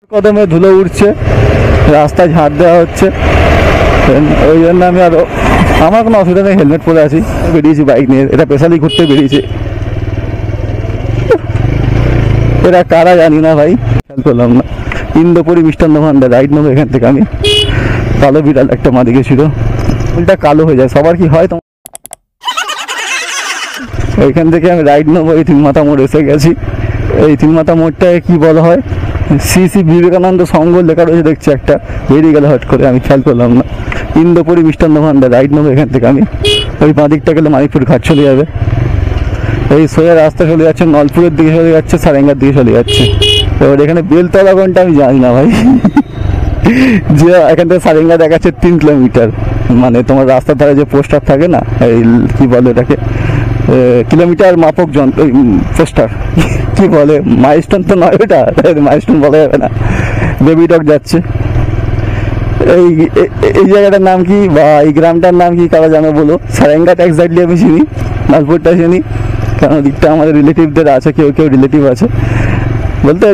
কদমে ধুলো উঠছে, রাস্তায় ঝাঁট দেওয়া হচ্ছে, ওই জন্য আমি আরো আমার কোনো অসুবিধা নেই, হেলমেট পরে আছি, বেরিয়েছি বাইক নিয়ে। এটা স্পেশালি ঘুরতে বেরিয়েছি। এরা কারা জানি না ভাই, খেয়াল করলাম না। ইন্দোপুরি মিষ্টান্ন ভান্ডার রাইড নেবো এখান থেকে আমি। কালো বিড়াল একটা মা দেখেছিল, ওইটা কালো হয়ে যায়, সবার কি হয় তোমার? ওইখান থেকে আমি রাইড নেবো। এই তিনমাথা মোড় এসে গেছি। এই তিনমাথা মোড়টায় কি বলা হয়, শ্রী বিবেকানন্দ সংঘ লেখা রয়েছে দেখছি একটা, বেরিয়ে গেলে হট করে, আমি খেয়াল করলাম না। ইন্দোপুরি মিষ্টান্ন ভান্ডার রাইড নেবো এখান থেকে আমি। ওই বাঁ দিকটা গেলে মানিকপুর ঘাট চলে যাবে। এই সোজা রাস্তা চলে যাচ্ছে নলপুরের দিকে, চলে যাচ্ছে সারেঙ্গার দিকে চলে যাচ্ছে। এবার এখানে বেলতলা কোনটা আমি জানি না ভাই। যে এখান থেকে সারেঙ্গা দেখাচ্ছে 3 কিলোমিটার, মানে তোমার রাস্তার ধারে যে পোস্টার থাকে না, এই কি বলে এটাকে, কিলোমিটার মাপক যন্ত্র, পোস্টার কি বলে, মাইলস্টোন তো নয় ওটা, মাইলস্টোন বলা যাবে না। বেবি ডগ যাচ্ছে। এই জায়গাটার নাম কি বা এই গ্রামটার নাম কি কারা জানো বলো? সারেঙ্গাটা এক্স্যাক্টলি আমি চিনি, নালপুরটা চিনি, কারণ দিকটা আমাদের রিলেটিভদের আছে, কেউ কেউ রিলেটিভ আছে।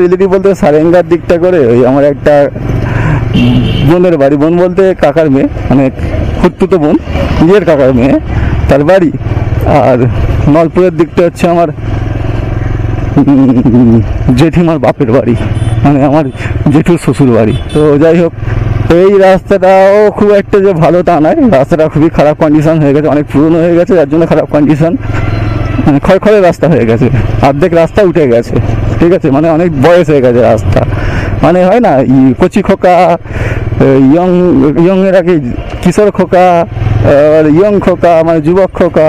রিলেটিভ বলতে সারেঙ্গার দিকটা করে ওই আমার একটা বোনের বাড়ি, বোন বলতে কাকার মেয়ে, মানে খুঁড়তুতো বোন, নিজের কাকার মেয়ে, তার বাড়ি। আর নলপুরের দিকটা হচ্ছে আমার জেঠিমার বাপের বাড়ি, মানে আমার জেঠুর শ্বশুর বাড়ি। তো যাই হোক, এই রাস্তাটাও খুব একটা যে ভালো তা নয়, রাস্তাটা খুবই খারাপ কন্ডিশন হয়ে গেছে, অনেক পুরনো হয়ে গেছে, যার জন্য খারাপ কন্ডিশন, মানে খড়খড়ের রাস্তা হয়ে গেছে, অর্ধেক রাস্তা উঠে গেছে, ঠিক আছে, মানে অনেক বয়স হয়ে গেছে রাস্তা, মানে হয় না কচি খোকা, ইয়ং এর আগে কিশোর খোকা, আর ইয়ং খোকা মানে যুবক খোকা,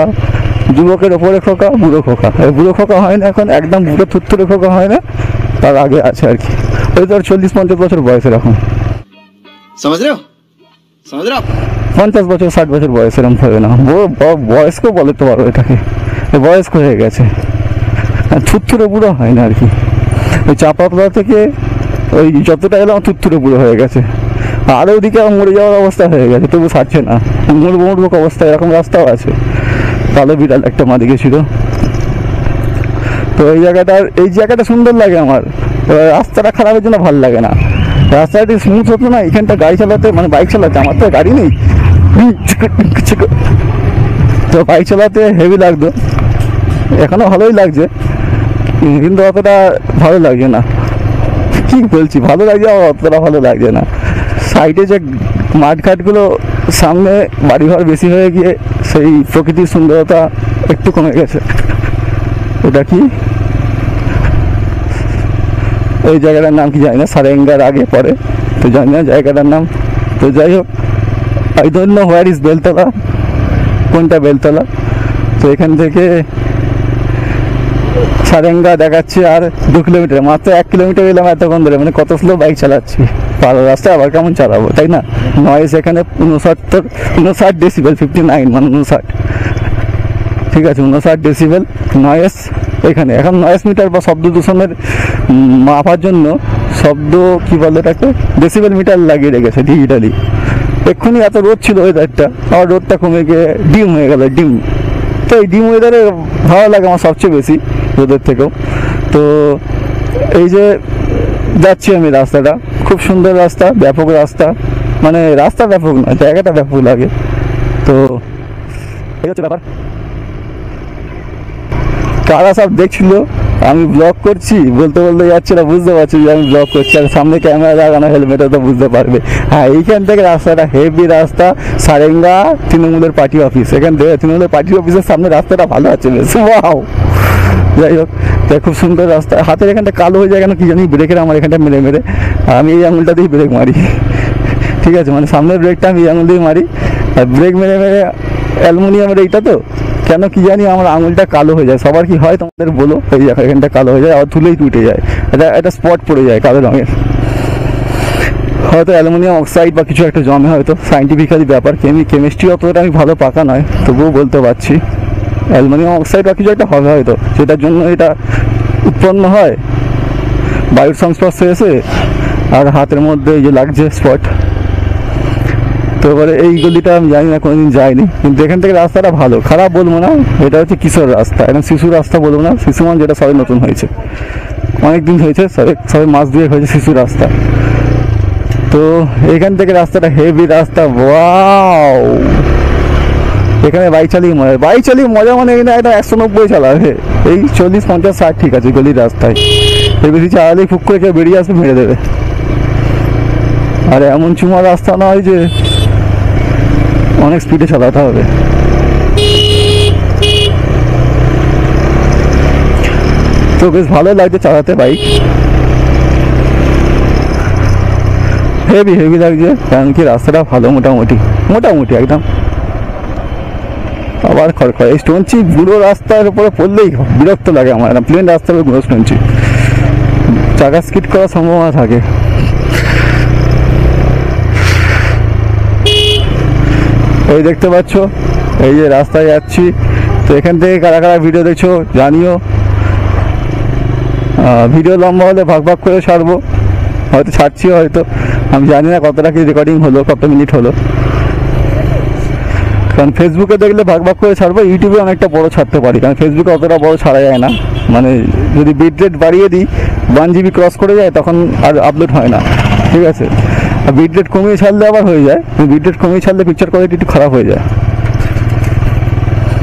যুবকের ওপরে খোকা, বুড়ো খোকা। বুড়ো খোকা হয় না এখন, একদম বুড়ো থুত্তুরে খোকা হয় না, তার আগে আছে আর কি। ওই তো 40-50 বছর বয়স এরকম, 50 বছর 60 বছর বয়স এরকম হবে না, বয়স্ক বলতে পারো এটাকে, বয়স্ক হয়ে গেছে, থুত্তুরে বুড়ো হয় না আর কি। ওই চাপাতলা থেকে ওই যতটা এলাম থুত্তুরে বুড়ো হয়ে গেছে, আর ওদিকে মরে যাওয়ার অবস্থা হয়ে গেছে, তবু ছাড়ছে না, মরবো অবস্থা, এরকম রাস্তাও আছে। কালো বিড়াল একটা মা দেখেছিল। তো এই জায়গাটা সুন্দর লাগে আমার, রাস্তাটা খারাপের জন্য ভালো লাগে না। রাস্তাটা স্মুথ হতো না, এখানটা গাড়ি চালাতে, মানে বাইক চালাতে, আমার তো গাড়ি নেই, তো বাইক চালাতে হেভি লাগতো, এখনো ভালোই লাগছে, কিন্তু অতটা ভালো লাগছে না। কি বলছি, ভালো লাগছে, অতটা ভালো লাগছে না। সাইডে যে মাঠঘাটগুলো, সামনে বাড়িঘর বেশি হয়ে গিয়ে সেই প্রকৃতির সুন্দরতা একটু কমে গেছে। ওটা কি, এই জায়গাটার নাম কি জানি না, সারেঙ্গার আগে পরে, তো জানি না জায়গাটার নাম। তো যাই হোক, I don't know where is Beltala, কোনটা বেলতলা। তো এখান থেকে সারেঙ্গা দেখাচ্ছে আর 2 কিলোমিটার, মাত্র 1 কিলোমিটার এলাম এতক্ষণ ধরে, মানে কত স্লো বাইক চালাচ্ছি, ভালো রাস্তায় আবার কেমন চালাবো, তাই না? নয়েজ এখানে 59 ডেসিবেল, 59 মানে 59, ঠিক আছে, 59 ডেসিবেল নয়েজ এখানে। এখন নয়েজ মিটার বা শব্দ দূষণের মাপার জন্য শব্দ কি বলে এটাকে, ডেসিবেল মিটার লাগিয়ে রেখেছে ডিজিটালি। এক্ষুনি এত রোদ ছিল ওয়েদারটা, আবার রোদটা কমে গিয়ে ডিম হয়ে গেল, ডিম। তো এই ডিম ওয়েদারে ভালো লাগে আমার সবচেয়ে বেশি রোদের থেকেও। তো এই যে যাচ্ছি আমি, রাস্তাটা খুব সুন্দর রাস্তা, ব্যাপক রাস্তা, মানে রাস্তা ব্যাপক না, জায়গাটা ব্যাপক লাগে। তো এই হচ্ছে ব্যাপার। কারা সব দেখছিল আমি ব্লগ করছি, বলতে বলতে যাচ্ছিল, বুঝতে পারছি যে আমি ব্লগ করছি, আর সামনে ক্যামেরা লাগানো, হেলমেটে তো বুঝতে পারবে। হ্যাঁ, এইখান থেকে রাস্তাটা হেভি রাস্তা, সারেঙ্গা তৃণমূলের পার্টি অফিস, এখান থেকে তৃণমূলের পার্টি অফিসের সামনে রাস্তাটা ভালো আছে বেশ, ওয়াও। যাই হোক, খুব সুন্দর রাস্তা। হাতের এখানটা কালো হয়ে যায় কেন কি জানি, ব্রেকের আমার এখানটা মেরে মেরে, আমি এই আঙুলটা দিয়ে ব্রেক মারি, ঠিক আছে, মানে সামনের ব্রেকটা আমি এই আঙুল দিয়ে মারি, আর ব্রেক মেরে মেরে, অ্যালুমিনিয়ামের এইটা তো কেন কি জানি আমার আঙুলটা কালো হয়ে যায়। সবার কি হয় তোমাদের বলো? এই এখানটা কালো হয়ে যায়, আবার ধুলেই টুটে যায়, এটা স্পট পড়ে যায় কালো রঙের, হয়তো অ্যালুমিনিয়াম অক্সাইড বা কিছু একটা জমে, হয়তো সাইন্টিফিক্যালি ব্যাপার, কেমিস্ট্রি অতটা আমি ভালো পাকা নয়, তবুও বলতে পারছি অ্যালুমিনিয়াম অক্সাইড বা কিছু একটা হবে হয়তো, যেটার জন্য এটা উৎপন্ন হয় বায়ুর সংস্পর্শে এসে, আর হাতের মধ্যে এই যে লাগছে স্পট। তো এবারে এই গলিটা আমি জানি না, কোনোদিন যাইনি, কিন্তু এখান থেকে রাস্তাটা ভালো, খারাপ বলবো না, এটা হচ্ছে কিশোর রাস্তা, এখন শিশু রাস্তা বলবো না, শিশু মান যেটা সবাই নতুন হয়েছে। অনেক দিন হয়েছে, সবে মাস 2 হয়েছে শিশু রাস্তা। তো এখান থেকে রাস্তাটা হেভি রাস্তা, ওয়াও। এখানে বাইক চালিয়ে মজা মানে এখানে একটা 190 চালাবে, এই 40, 50, 60 ঠিক আছে গলির রাস্তায়। এর বেশি চালালেই ফুক করে কেউ বেরিয়ে আসবে, মেরে দেবে। আর এমন চুমা রাস্তা নয় যে অনেক স্পিডে চালাতে হবে। তো বেশ ভালো লাগছে চালাতে বাইক, হেভি লাগছে, কারণ কি রাস্তাটা ভালো, মোটামুটি একদম। আবার খড়খড় এই স্টোনচি বুড়ো রাস্তার উপরে পড়লেই বিরক্ত লাগে আমার, প্লেন রাস্তার উপরে বুড়ো স্টোনচি, চাকা স্কিড করার সম্ভাবনা থাকে। এই দেখতে পাচ্ছ, এই যে রাস্তায় যাচ্ছি। তো এখান থেকে কারা কারা ভিডিও দেখছো জানিও। ভিডিও লম্বা হলে ভাগ করে ছাড়বো, হয়তো ছাড়ছি, হয়তো আমি জানি না কতটা কি রেকর্ডিং হলো, কত মিনিট হলো। কারণ ফেসবুকে দেখলে ভাগ করে ছাড়বো, ইউটিউবে অনেকটা বড় ছাড়তে পারি, কারণ ফেসবুকে অতটা বড় ছাড়া যায় না। মানে যদি বিট রেট বাড়িয়ে দিই, 1 GB ক্রস করে যায়, তখন আর আপলোড হয় না, ঠিক আছে। আর বিট রেট কমিয়ে ছাড়লে আবার হয়ে যায়, বিট রেট কমিয়ে ছাড়লে পিকচার কোয়ালিটি একটু খারাপ হয়ে যায়,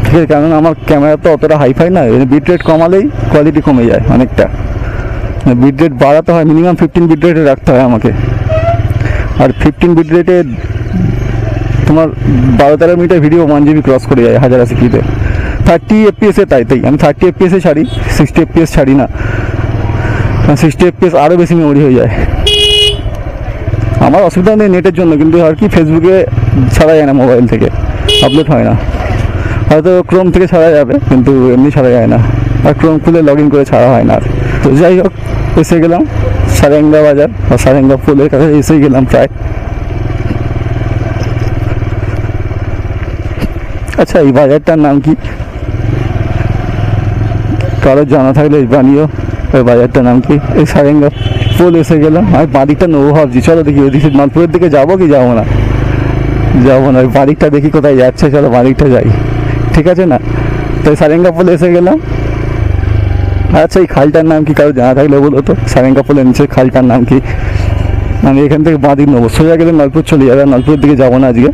ঠিক আছে। কারণ আমার ক্যামেরা তো অতটা হাইফাই না, বিট রেট কমালেই কোয়ালিটি কমে যায় অনেকটা। বিট রেট বাড়াতে হয়, মিনিমাম 15 বিট রেটে রাখতে হয় আমাকে। আর 15 বিট রেটে তোমার 12-13 মিনিটের ভিডিও 1 GB ক্রস করে যায় 1080p-তে। 30 FPS-এ তাই আমি 30 FPS-এ ছাড়ি, 60 FPS ছাড়ি না, কারণ 60 FPS আরও বেশি মেমোরি হয়ে যায়। আমার অসুবিধা নেই নেটের জন্য, কিন্তু আর কি ফেসবুকে ছাড়া যায় না, মোবাইল থেকে আপলোড হয় না। হয়তো ক্রোম থেকে ছাড়া যাবে, কিন্তু এমনি ছাড়া যায় না, আর ক্রোম খুলে লগ ইন করে ছাড়া হয় না। তো যাই হোক, এসে গেলাম সারেঙ্গা বাজার বা সারেঙ্গা ফুলের কাছে এসে গেলাম প্রায়। আচ্ছা, এই বাজারটার নাম কি কারো জানা থাকলে জানিও, ওই বাজারটার নাম কি। এই সারেঙ্গা ফুল এসে গেলাম, আমি বাড়িটা নেবো ভাবছি, চলো দেখি ওইদিকে মালপুরের দিকে যাবো কি যাবো না, ওই বাড়িটা দেখি কোথায় যাচ্ছে, চলো বাড়িটা যাই, ঠিক আছে না। তো সারেঙ্গা ফুল এসে গেলাম। আচ্ছা, এই খালটার নাম কি কারো জানা থাকলে বলো তো, সারেঙ্গা ফুলের নিচে খালটার নাম কি। আমি এখান থেকে বাঁ দিক নেবো, সোজা গেলে নলপুর চলে যাবে, নলপুরের দিকে যাবো না আজকে।